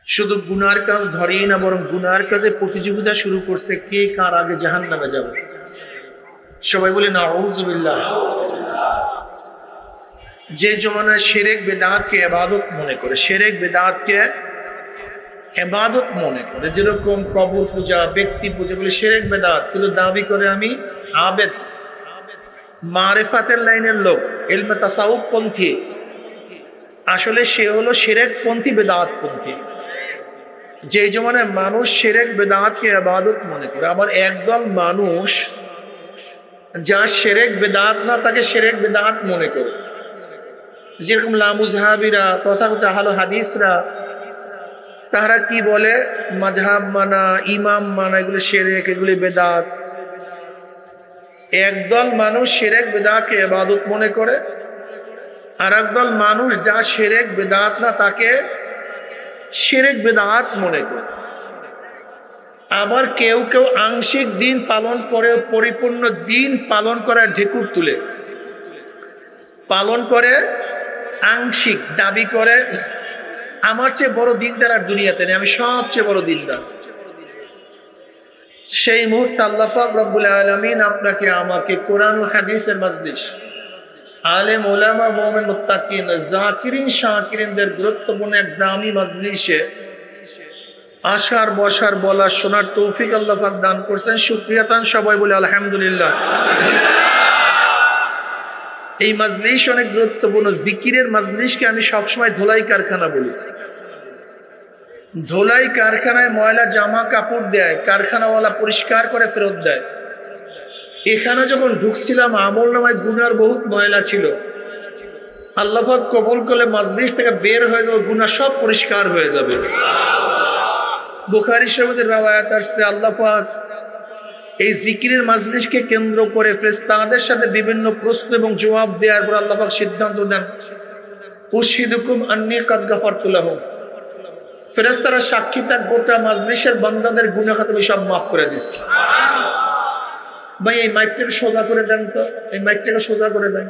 শুধু গুনার কাজ ধরেই না, বরং গুনার কাজে প্রতিযোগিতা শুরু করছে, কে কার আগে জাহান্নামে যাবে। সবাই বলে নাউযুবিল্লাহ। যে জমানায় শিরক বিদআতকে ইবাদত মনে করে, শিরক বিদআতকে ইবাদত মনে করে, যেরকম কবর পূজা, ব্যক্তি পূজা বলে শিরক বিদআত, কিন্তু দাবি করে আমি আবেদ, মারিফাতের লাইনের লোক, ইলমে তাসাউফ পন্থী, আসলে সে হলো শিরক পন্থী, বিদআত পন্থী। যে জমানায় মানুষ শিরক বিদআতকে ইবাদত মনে করে, আবার একদল মানুষ যা শিরক বিদআত না তাকে শিরক বিদআত মনে করে, যেরকম লামুজহাবিরা, তথাকথিত আহলে হাদিসরা, তারা কি বলে মাযহাব মানা, ইমাম মানা এগুলো শিরক, এগুলো বিদআত। একদল মানুষ শিরক বিদআতকে ইবাদত মনে করে, আর একদল মানুষ যা শিরক বিদআত না তাকে শিরক বিদআত মনে করে। আবার কেউ কেউ আংশিক দিন পালন করে, পরিপূর্ণ দিন পালন করার ঢেকুর তুলে পালন করে, আংশিক দাবি করে আমার চেয়ে বড় দিনদার আর দুনিয়াতে নেই, আমি সবচেয়ে বড় দিনদার। সেই মুহূর্তে আল্লাহ পাক রব্বুল আলামিন আপনাকে আমাকে কোরআন ও হাদিসের মাজলিস, আলেম ওলামা, মুমিন মুত্তাকিন, জাকিরিন শাকিরিনদের গুরুত্বপূর্ণ এক দামি মাজলিসে আসার, বসার, বলার, শোনার তৌফিক আল্লাহ পাক দান করছেন। শুকরিয়াতান সবাই বলে আলহামদুলিল্লাহ। এই মাজলিস অনেক গুরুত্বপূর্ণ। জিকিরের মাজলিসকে আমি সবসময় ধোলাই কারখানা বলি। ধোলাই কারখানায় ময়লা জামা কাপড় দেয়, কারখানাওয়ালা পরিষ্কার করে ফেরত দেয়। এখানে যখন ঢুকছিলাম আমলনামায় গুনার বহুত ময়লা ছিল, আল্লাহ পাক কবুল করলে মাজলিস থেকে বের হয়ে যাবে, গুনাহ সব পরিষ্কার হয়ে যাবে। বুখারী শরীফের রওয়ায়াত আসছে, আল্লাহ পাক এই জিকিরের মাজলিসকে কেন্দ্র করে ফেরেশতাদের সাথে বিভিন্ন প্রশ্ন এবং জবাব দেওয়ার পর আল্লাহ পাক সিদ্ধান্ত দেন, উশহিদুকুম আন্নী কাদ গাফারতু লাহুম। ফেরেশতারা সাক্ষী থাক, গোটা মাজলিসের বান্দাদের গুনাহ আমি সব মাফ করে দিচ্ছি। ভাই এই মাইকটাকে সোজা করে দেন তো, এই মাইকটাকে সোজা করে দেন।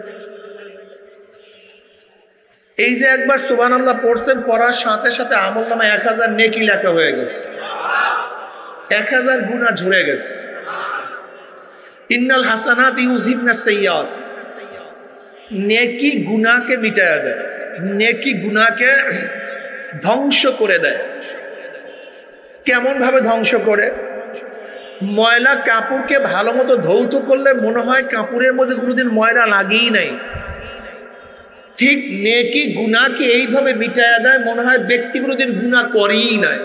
এই যে একবার সুবহানাল্লাহ পড়ছেন, পড়ার সাথে সাথে আমলনামায় 1000 নেকি লেখা হয়ে গেছে, 1000 গুনাহ ঝরে গেছে। ইন্নাল হাসানাত ইউযহিবনাস সাইয়্যাত, নেকি গুনাহকে মিটায়া দেয়, নেকি গুনাহকে ধ্বংস করে দেয়। কেমন ভাবে ধ্বংস করে? ময়লা কাপড়কে ভালো মতো ধৌত করলে মনে হয় কাপড়ের মধ্যে কোনোদিন ময়লা লাগেই নাই, ঠিক নেকি গুনাহকে এইভাবে মিটায়া দেয়, মনে হয় ব্যক্তি কোনোদিন গুনাহ করেই নাই।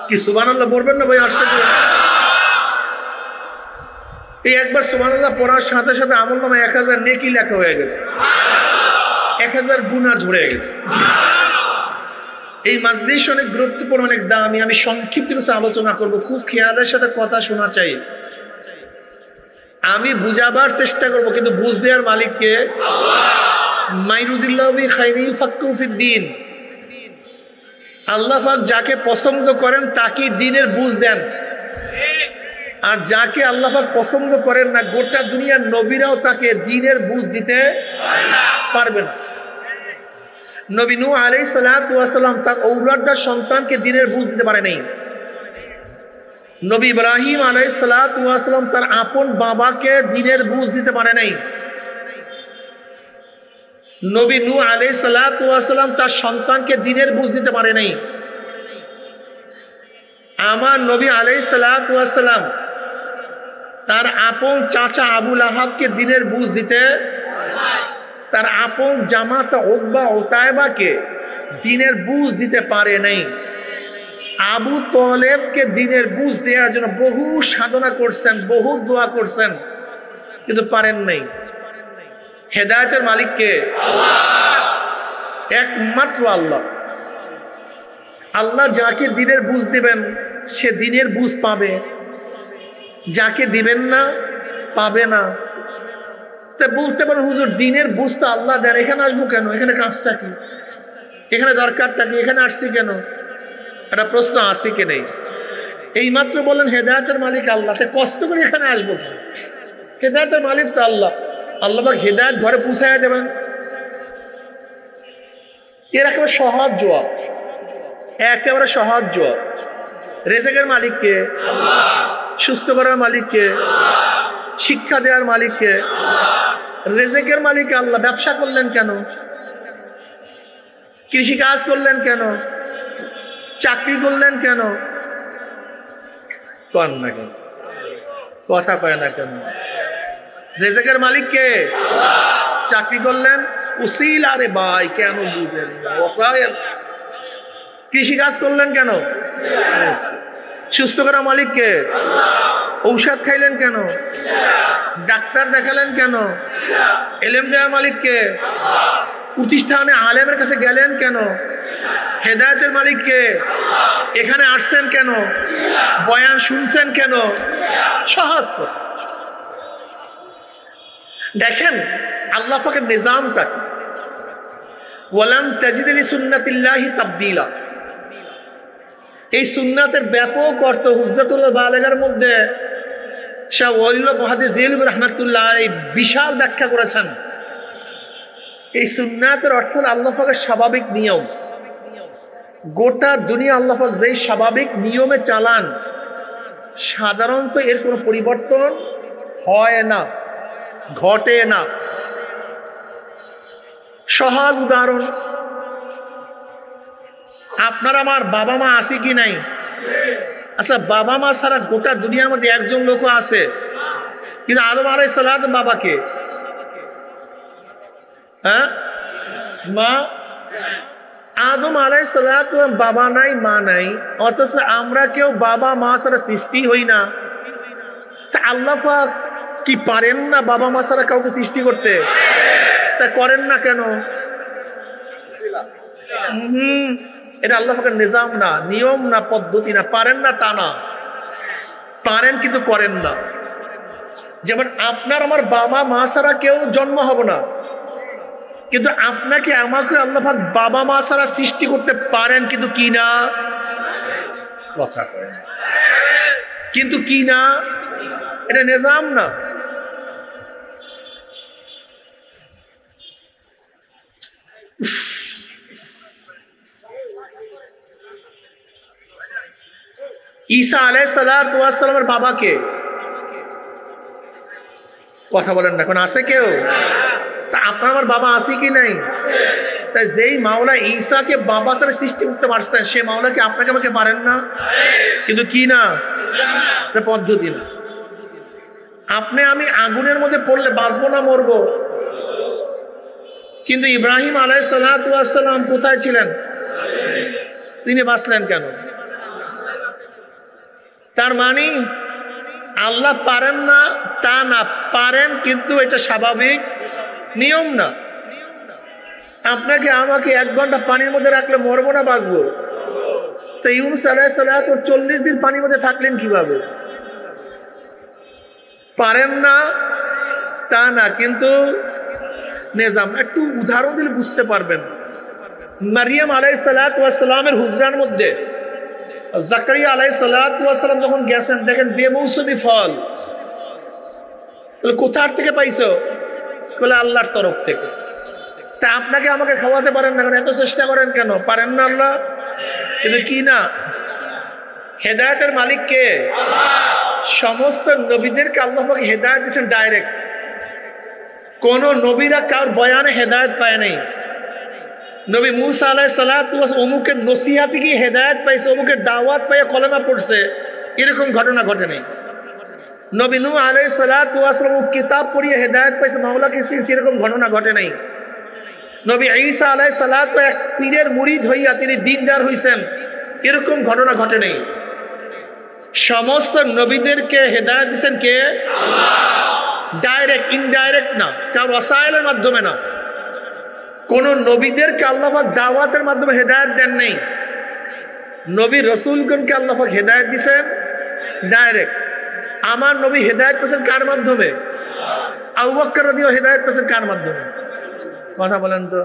কি সুবহানাল্লাহ বলবেন না ভাই? আসছে এই একবার সুবহানাল্লাহ পড়ার সাথে সাথে আমলনামায় 1000 নেকি লেখা হয়ে গেছে, 1000 গুনাহ ঝরে গেছে। এই মাজলিস অনেক গুরুত্বপূর্ণ, অনেক দামি। আমি সংক্ষিপ্ত কিছু আলোচনা করব, খুব খেয়ালের সাথে কথা শোনা চাই। আমি বুঝাবার চেষ্টা করব, কিন্তু বুঝ দেওয়ার মালিক কে? মাইরুদিল্লাহ বি খাইরি ফাক্কু ফিদ্দিন। আল্লাহ পাক যাকে পছন্দ করেন তাকে দ্বীনের বুঝ দেন, আর যাকে আল্লাহ পাক পছন্দ করেন না, গোটা দুনিয়ার নবীরাও তাকে দ্বীনের বুঝ দিতে পারবে না। নবী নূহ আলাইহিস সালাতু ওয়াস সালাম তার ঔলাদদার সন্তানকে দ্বীনের বুঝ দিতে পারে নাই। নবী ইব্রাহিম আলাইহিস সালাতু ওয়াস সালাম তার আপন বাবাকে দ্বীনের বুঝ দিতে পারে নাই। নবী নূহ আলাইহিস সালাতু ওয়াস সালাম তার সন্তানকে দ্বীনের বুঝ দিতে পারে নাই। আমার নবী আলাইহিস সালাতু ওয়াস সালাম তার আপন চাচা আবু লাহাবকে দ্বীনের বুঝ দিতে, তার আপন জামাতা উতবা উতায়বাকে দ্বীনের বুঝ দিতে পারে নাই। আবু তালেবকে দ্বীনের বুঝ দেওয়ার জন্য বহু সাধনা করছেন, বহু দোয়া করছেন, কিন্তু পারেন নাই। হেদায়েতের মালিক কে? আল্লাহ, একমাত্র আল্লাহ। আল্লাহ যাকে দ্বীনের বুঝ দিবেন সে দ্বীনের বুঝ পাবে, যাকে দিবেন না পাবে না। তা বলতে পারেন হুজুর দ্বীনের বুঝ তো আল্লাহ দেন, এখানে আসবো কেন? এখানে কাজটা কি? এখানে দরকারটা কি? এখানে আসছি কেন? একটা প্রশ্ন আসি কি নেই? এইমাত্র বলেন হেদায়েতের মালিক আল্লাহ, কষ্ট করে এখানে আসবো কেন? হেদায়েতের মালিক তো আল্লাহ, আল্লাহ পাক হেদায়েত ঘরে পৌঁছায় দেবেন। এর একেবারে সহজ জবাব। একেবারে সহজ জবাব। রেজেকের মালিক কে? সুস্থ করার মালিক কে? শিক্ষা দেওয়ার মালিক কে? রেজেকের মালিক আল্লাহ। ব্যবসা করলেন কেন? কৃষি কাজ করলেন কেন? চাকরি করলেন কেন? কর না কেন? কথা কয় না কেন? রেজেকের মালিক কে? চাকরি করলেন উসিল। আরে ভাই কেন বুঝেন? কৃষি কাজ করলেন কেন? সুস্থ করা মালিক কে? ঔষধ খাইলেন কেন? ডাক্তার দেখালেন কেন? এলেম দেওয়ার মালিক কে? প্রতিষ্ঠানে আলেমের কাছে গেলেন কেন? হেদায়েতের মালিক কে? এখানে আসছেন কেন? বয়ান শুনছেন কেন? সহজ কথা। দেখেন আল্লাহ পাকের নিজামটা কি। ওয়ালাম তাজিদ লিসুন্নাতিল্লাহি তাবদীলা। এই সুন্নাতের ব্যাপক অর্থ হুজদাতুল বালিগার মধ্যে শাহ ওয়ালিউল্লাহ মুহাদ্দিস দেলবি রাহমাতুল্লাহ এই বিশাল ব্যাখ্যা করেছেন। এই সুন্নাতের অর্থ আল্লাহ পাকের স্বাভাবিক নিয়ম। গোটা দুনিয়া আল্লাহ পাক যেই স্বাভাবিক নিয়মে চালান, সাধারণত এর কোনো পরিবর্তন হয় না, ঘটে না। সহজ উদাহরণ, আপনার আমার বাবা মা আছে কি নাই? আচ্ছা, বাবা মা ছাড়া গোটা দুনিয়ার মধ্যে একজন লোক আছে, কিন্তু আদম আলাইহিস সালাম বাবাকে, হ্যাঁ মা। আদম আলাইহিস সালাম বাবা নাই, মা নাই, অথচ আমরা কেউ বাবা মা ছাড়া সৃষ্টি হই না। তা আল্লাহ পাক কি পারেন না বাবা মা ছাড়া কাউকে সৃষ্টি করতে? তা করেন না কেন? এটা আল্লাহ পাকের নিজাম না, নিয়ম না, পদ্ধতি না। পারেন না তা না, পারেন কিন্তু করেন না। যেমন আপনার আমার বাবা মা ছাড়া কেউ জন্ম হবে না, কিন্তু আপনাকে আমাকে আল্লাহ পাক বাবা মা ছাড়া সৃষ্টি করতে পারেন, কিন্তু কি না? কথা করেন কিন্তু কি না? এটা নিজাম না। ঈসা আলাইহিস সালামের বাবাকে, কথা বলেন না, কোন আছে কেউ? তা আপনার আমার বাবা আছে কি নাই? তাই যেই মাওলা ঈসাকে বাবা ছাড়া সৃষ্টি করতে পারছেন, সে মাওলা কি আপনাকে আমাকে পারেন না? কিন্তু কি না? পদ্ধতি না। আপনি আমি আগুনের মধ্যে পড়লে বাঁচবো না মরবো? কিন্তু ইব্রাহিম আলাইহিস সালাম কোথায় ছিলেন? তিনি বাঁচলেন কেন? তার মানে আল্লাহ পারেন না তা না, পারেন, কিন্তু এটা স্বাভাবিক নিয়ম না। আপনাকে আমাকে 1 ঘন্টা পানির মধ্যে রাখলে মরবো না বাঁচবো? তো ইউনূস আলাইহিস সালাম 40 দিন পানির মধ্যে থাকলেন কিভাবে? পারেন না তা না, কিন্তু নিজাম। একটু উদাহরণ দিলে বুঝতে পারবেন। মারিয়াম আলাইহিস সালামের হুজরার মধ্যে জাকারিয়া আলাইহিস সালাম যখন গেছেন, দেখেন বেমৌসুমি ফল। কোথার থেকে পাইছো? বলে আল্লাহর তরফ থেকে। তা আপনাকে আমাকে খাওয়াতে পারেন না কেন? এত চেষ্টা করেন কেন? পারেন না আল্লাহ? কিন্তু কি না? হেদায়েতের মালিক কে? সমস্ত নবীদেরকে আল্লাহ পাক হেদায়েত দিয়েছেন ডাইরেক্ট। কোন নবীরা কার বয়ানে হেদায়েত পায় নাই। নবী মুসা আলাইহিস সালাম অমুকের নসিহাতে কি হেদায়েত পাইছে, অমুকের দাওয়াত পাইয়া কলেমা পড়ছে, এরকম ঘটনা ঘটে নাই। নবী নূহ আলাইহিস সালাম কিতাব পড়িয়ে হেদায়েত পাইছে, মাওলাকে চিনছে, এরকম ঘটনা ঘটে নাই। নবী ঈসা আলাইহিস সালাম এক পীরের মুরিদ হইয়া তিনি দ্বীনদার হইছেন, এরকম ঘটনা ঘটে নাই। সমস্ত নবীদেরকে হেদায়েত দিয়েছেন কে? আল্লাহ। ডাইরেক্ট, ইনডাইরেক্ট না, কারণ ওয়াসাইলের মাধ্যমে না। কোন নবীদেরকে আল্লাহ পাক দাওয়াতের মাধ্যমে হেদায়েত দেন নাই। নবী রাসূলগণকে আল্লাহ পাক হেদায়েত দিয়েছেন ডাইরেক্ট। আমার নবী হেদায়েত পেয়েছেন কার মাধ্যমে? আবু বকর রাদিয়াল্লাহু হেদায়েত পেয়েছেন কার মাধ্যমে? কথা বলেন তো।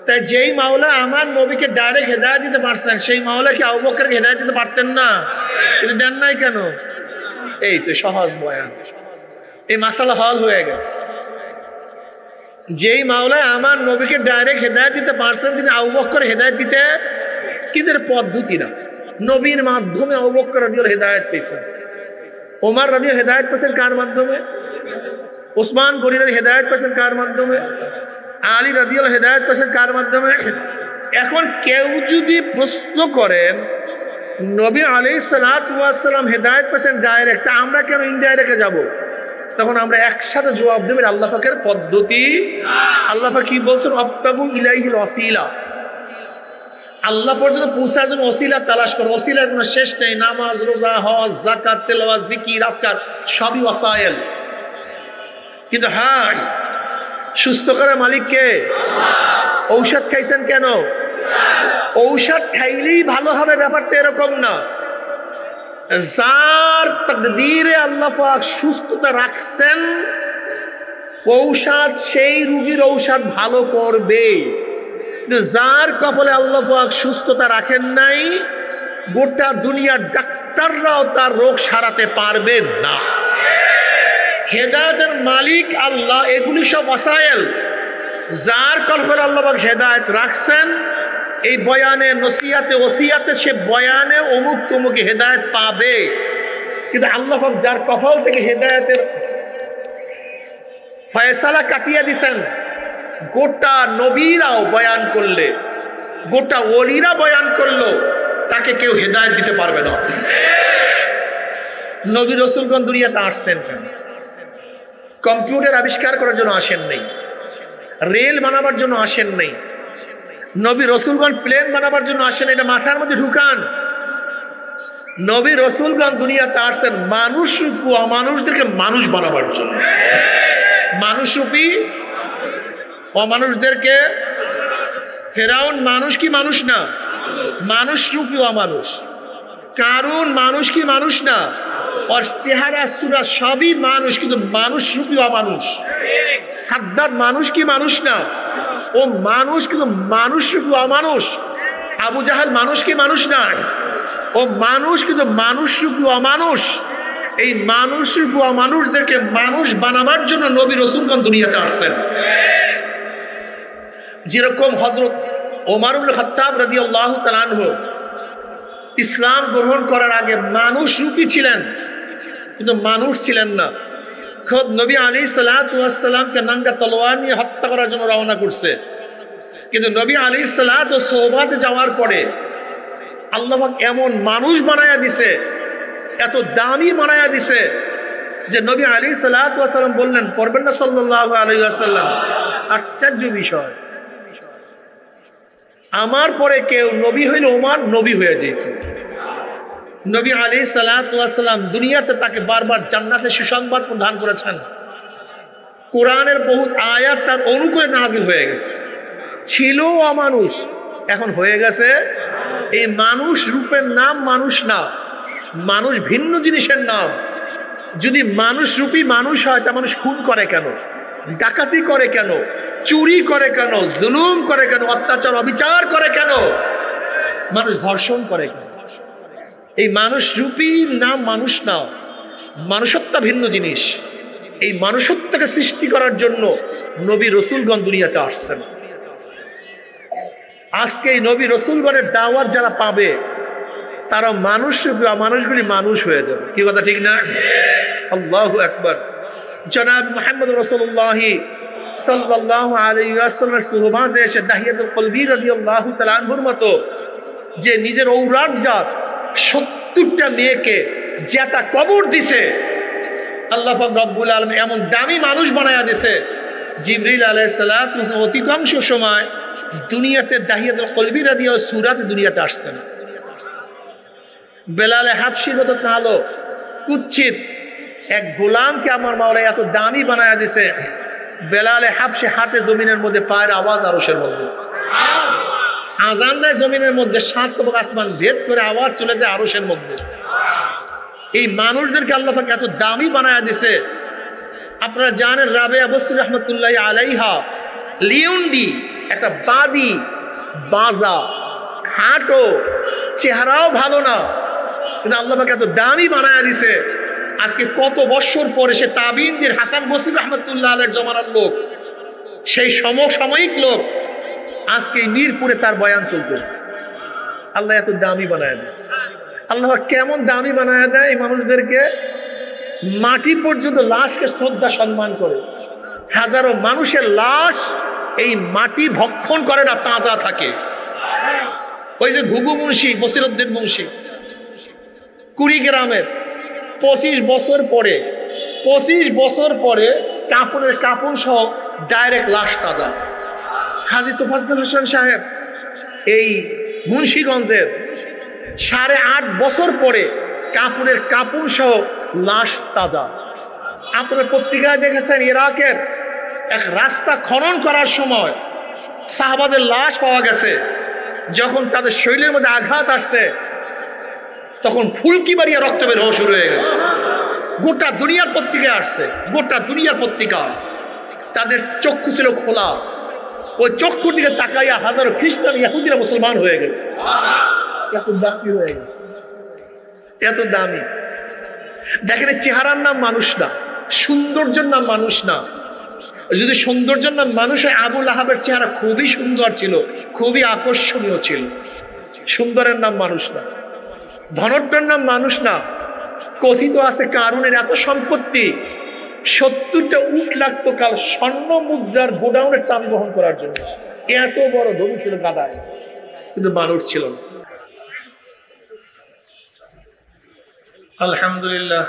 তাই যেই মাওলা আমার নবীকে ডাইরেক্ট হেদায়েত দিতে পারছেন, সেই মাওলা কি আবু বকরকে হেদায়েত দিতে পারতেন না? কিন্তু দেন নাই কেন? এই তো সহজ বয়ান, এই মাসালা হল হয়ে গেছে। যেই মাওলা আমার নবীকে ডাইরেক্ট হেদায়েত দিতে পারছেন, তিনি আবু বকর হেদায়েত দিতে কিন্তু এর পদ্ধতি না। নবীর মাধ্যমে আবু বকর রাদিয়াল্লাহু হেদায়েত পেয়েছেন, ওমর রাদিয়াল্লাহু হেদায়েত পেয়েছেন কার মাধ্যমে? ওসমান গনি রাদিয়াল্লাহু হেদায়েত পেয়েছেন কার মাধ্যমে? আলী রাদিয়াল্লাহু হেদায়েত পেয়েছেন কার মাধ্যমে? এখন কেউ যদি প্রশ্ন করেন নবী আলাইহিস সালাতু ওয়াস সালাম হেদায়েত পেয়েছেন ডাইরেক্ট, আমরা কেন ইনডাইরেক্টে যাব? তখন আমরা একসাথে জবাব দেব আল্লাহ পাকের পদ্ধতি। আল্লাহ পাক কি বলছেন? আবতাগু ইলাইহিল ওয়াসিলা, আল্লাহ পর্যন্ত পৌঁছার জন্য ওসিলা তালাশ করো। ওসিলার কোনো শেষ নেই। নামাজ, রোজা, হজ, যাকাত, তেলাওয়াত, জিকির, আজকার সবই ওয়াসাইল। কিন্তু হ্যাঁ, সুস্থ করার মালিক কে? ঔষধ খাইছেন কেন? ঔষধ খাইলেই ভালো হবে ব্যাপারটা এরকম না। যার তাকদীরে আল্লাহ পাক সুস্থতা রাখছেন, ঔষধ সেই রোগীর ঔষধ ভালো করবে। যার কপালে আল্লাহ পাক সুস্থতা রাখেন নাই, গোটা দুনিয়ার ডাক্তাররাও তার রোগ সারাতে পারবেন না। হেদায়েতের মালিক আল্লাহ, এগুলি সব ওয়াসাইল। যার কপালে আল্লাহ পাক হেদায়েত রাখছেন, এই বয়ানে, নসিহাতে, ওসিয়াতে, সে বয়ানে অমুক তমুক হেদায়েত পাবে। কিন্তু আল্লাহ পাক যার কপাল থেকে হেদায়েতের ফয়সালা কাটিয়ে দিছেন, গোটা নবীরাও বয়ান করলে, গোটা ওলিরা বয়ান করলো, তাকে কেউ হেদায়েত দিতে পারবে না। নবী রাসূলগণ দুনিয়াতে আসছেন কেন? কম্পিউটার আবিষ্কার করার জন্য আসেন নাই, রেল বানাবার জন্য আসেন নাই, নবী রাসূলগণ প্লেন বানাবার জন্য আসেন। এটা মাথার মধ্যে ঢুকান। নবী রাসূলগণ দুনিয়াতে আসছেন মানুষ রূপী অমানুষদেরকে মানুষ বানাবার জন্য। মানুষরূপী অমানুষদেরকে, ফেরাউন মানুষ কি মানুষ না? মানুষ রূপী অমানুষ। কারুন মানুষ কি মানুষ না? ওর চেহারা সুরা সবই মানুষ, কিন্তু মানুষ রূপী অমানুষ। সাদ্দাত মানুষ কি মানুষ না? ও মানুষ, কিন্তু মানুষ রূপী অমানুষ। আবু জাহাল মানুষ কি মানুষ না? ও মানুষ, কিন্তু মানুষ রূপী অমানুষ। এই মানুষ রূপী অমানুষদেরকে মানুষ বানাবার জন্য নবী রাসূলগণ দুনিয়াতে আসছেন। যেরকম হযরত ওমর ইবনে খাত্তাব রাদিয়াল্লাহু তাআলা আনহু ইসলাম গ্রহণ করার আগে মানুষ রূপী ছিলেন, কিন্তু মানুষ ছিলেন না। খোদ নবী আলাইহিস সালাতু ওয়াস সালামকে নাঙ্গা তলোয়ার নিয়ে হত্যা করার জন্য রওনা করছে। কিন্তু নবী আলাইহিস সালাতু সোহবাতে যাওয়ার পরে আল্লাহ পাক এমন মানুষ বানায়া দিছে, এত দামি বানায়া দিছে, যে নবী আলাইহিস সালাতু ওয়াস সালাম বললেন, পড়বেন না সাল্লাল্লাহু আলাইহি ওয়াসাল্লাম? আশ্চর্য বিষয়, আমার পরে কেউ নবী হইলে ওমর নবী হয়ে যেত। নবী আলাইহিস সালাতু ওয়াস সালাম দুনিয়াতে তাকে বারবার জান্নাতের সুসংবাদ প্রদান করেছেন। কোরআনের বহুত আয়াত তার অনুকূলে নাজিল হয়ে গেছে। ছিল অমানুষ, এখন হয়ে গেছে। এই মানুষ রূপের নাম মানুষ না, মানুষ ভিন্ন জিনিসের নাম। যদি মানুষ রূপী মানুষ হয়, তা মানুষ খুন করে কেন? ডাকাতি করে কেন? চুরি করে কেন? জুলুম করে কেন? অত্যাচার অবিচার করে কেন? মানুষ ধর্ষণ করে কেন? এই মানুষ রূপী নাম মানুষ না, মানুষত্ব ভিন্ন জিনিস। এই মানুষত্বকে সৃষ্টি করার জন্য নবী রাসূলগণ দুনিয়াতে আসছেন। আজকে এই নবী রাসূলগণের দাওয়াত যারা পাবে, তারা মানুষ রূপী মানুষগুলি মানুষ হয়ে যাবে। কি কথা ঠিক না? আল্লাহু আকবার। জনাব মুহাম্মদ রাসূলুল্লাহ সাল্লাল্লাহু আলাইহি ওয়াসাল্লামের সুহবাতে এসে দাহিয়াতুল কলবি রাদিয়াল্লাহু তাআলা আনহুর মতো যে নিজের ঔরাত জাত 70টা মেয়েকে যেটা কবর দিছে, আল্লাহ পাক রব্বুল আলামিন এমন দামি মানুষ বানায়া দিছে। জিবরিল আলাইহিস সালাতু অধিকাংশ সময় দুনিয়াতে দাহিয়াতুল কলবি রাদিয়াল্লাহু সূরাতে দুনিয়াতে আসতেন। বেলালে হাবশির মতো কালো কুচ্ছিত এক গোলামকে আমার মাওলা এত দামি বানায়া দিছে, বেলালে হাবশি হাতে জমিনের মধ্যে, পায়ের আওয়াজ আরশের মধ্যে, আজান দেয় জমিনের মধ্যে, 7 তবক আসমান ভেদ করে আওয়াজ চলে যায় আরশের মধ্যে। এই মানুষদেরকে আল্লাহ পাক এত দামি বানায়া দিছে। আপনারা জানেন রাবেয়া বসরি রহমাতুল্লাহি আলাইহা লিওন্ডি, একটা বাদি বাজা, খাটো, চেহারাও ভালো না, কিন্তু আল্লাহ পাক এত দামি বানায়া দিছে। আজকে কত বছর পরে সে তাবিনদের হাসান বসরি রহমাতুল্লাহ আলাইহির জমানার লোক, সেই সমসাময়িক লোক, আজকে মিরপুরে তার বয়ান চলতেছে। আল্লাহ এত দামি বানায় দেয়। আল্লাহ কেমন দামি বানায় দেয় এই মানুষদেরকে, মাটি পর্যন্ত লাশকে শ্রদ্ধা সম্মান করে। হাজারো মানুষের লাশ এই মাটি ভক্ষণ করে না, তাজা থাকে। ওই যে ঘুঘু মুন্সি, বসিরউদ্দিন মুন্সি, কুড়িগ্রামের 25 বছর পরে কাপড়ের কাপড় সহ ডাইরেক্ট লাশ তাজা। হাজী তোফাজ্জল হোসেন সাহেব এই মুন্সিগঞ্জের 8.5 বছর পরে কাপড়ের কাপড় সহ লাশ তাজা। আপনারা পত্রিকায় দেখেছেন ইরাকের এক রাস্তা খনন করার সময় সাহাবাদের লাশ পাওয়া গেছে। যখন তাদের শরীরের মধ্যে আঘাত আসছে তখন ফুলকি বাড়িয়ে রক্ত বের হওয়া শুরু হয়ে গেছে। গোটা দুনিয়ার পত্রিকায় আসছে, গোটা দুনিয়ার পত্রিকা। তাদের চক্ষু ছিল খোলা, ওই চক্ষুর দিকে তাকাইয়া হাজারো খ্রিস্টান ইহুদিরা মুসলমান হয়ে গেছে। এত দামি হয়ে গেছে, এত দামি। দেখেন চেহারার নাম মানুষ না, সৌন্দর্যের নাম মানুষ না। যদি সৌন্দর্যের নাম মানুষ হয়, আবু লাহাবের চেহারা খুবই সুন্দর ছিল, খুবই আকর্ষণীয় ছিল। সুন্দরের নাম মানুষ না, ধনট্যের নাম মানুষ না। কথিত আছে কারুনের এত সম্পত্তি 70টা উট লাগতো কাল স্বর্ণ মুদ্রার গোডাউনের চাবি বহন করার জন্য। এত বড় ধনী ছিল গাদায়, কিন্তু মানুষ ছিল না। আলহামদুলিল্লাহ,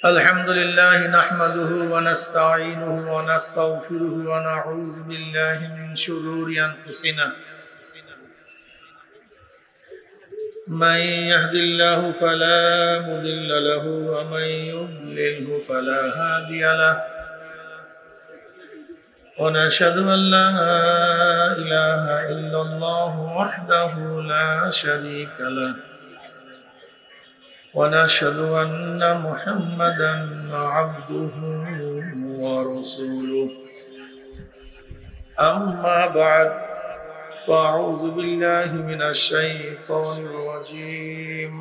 আলহামদুলিল্লাহ নাহমাদুহু ওয়া নাস্তাঈনুহু ওয়া নাস্তাগফিরুহু ওয়া নাউযু বিল্লাহি মিন শুরুরি আনফুসিনা من يهد الله فلا مضل له ومن يضلله فلا هادي له ونشهد أن لا إله إلا الله وحده لا شريك له ونشهد أن محمدا عبده ورسوله أما بعد فأعوذ بالله من الشيطان الرجيم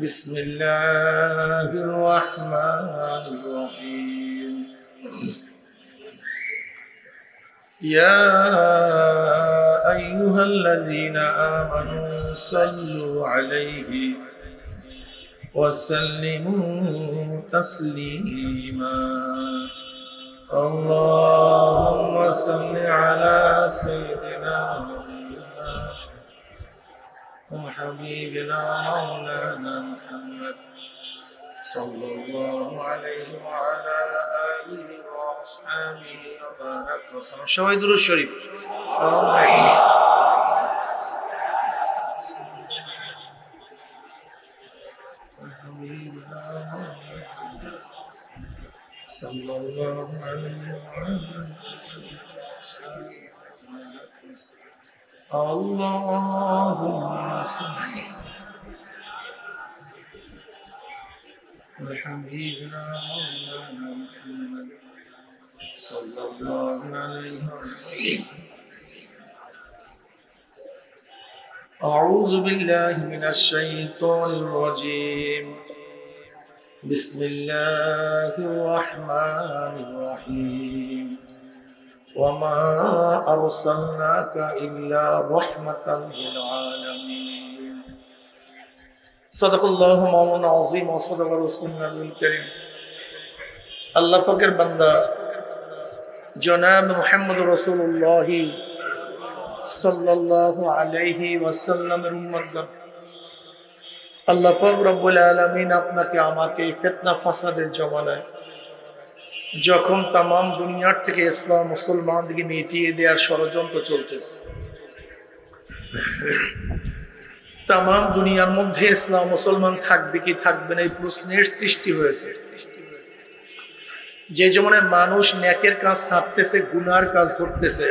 بسم الله الرحمن الرحيم يا أيها الذين آمنوا صلوا عليه وسلموا تسليما اللهم صل على سيدنا وحبيبنا مولانا محمد صلى الله عليه وعلى آله وأصحابه وبارك وسلم. সবাই দুরূদ শরীফ। صلى الله عليه وسلم. اللهم صل وحبيبنا مولانا محمد صلى الله عليه وسلم. أعوذ بالله من الشيطان الرجيم بسم الله الرحمن الرحيم وما أرسلناك إلا رحمة للعالمين صدق الله مولانا العظيم وصدق رسولنا الكريم. আল্লাহ পাকের বান্দা জনাব মুহাম্মদ রাসূলুল্লাহ সাল্লাল্লাহু আলাইহি ওয়াসাল্লামের উম্মতগণ, আল্লাহ পাক রব্বুল আলামিন আপনাকে আমাকে ফিতনা ফাসাদের জমানায় যখন তাম দুনিয়ার থেকে ইসলাম মুসলমানদেরকে মিটিয়ে দেওয়ার ষড়যন্ত্র চলতেছে, তাম দুনিয়ার মধ্যে ইসলাম মুসলমান থাকবে কি থাকবে না এই প্রশ্নের সৃষ্টি হয়েছে। যে জমানায় মানুষ নেকের কাজ ছাড়তেছে, গুনার কাজ ধরতেছে,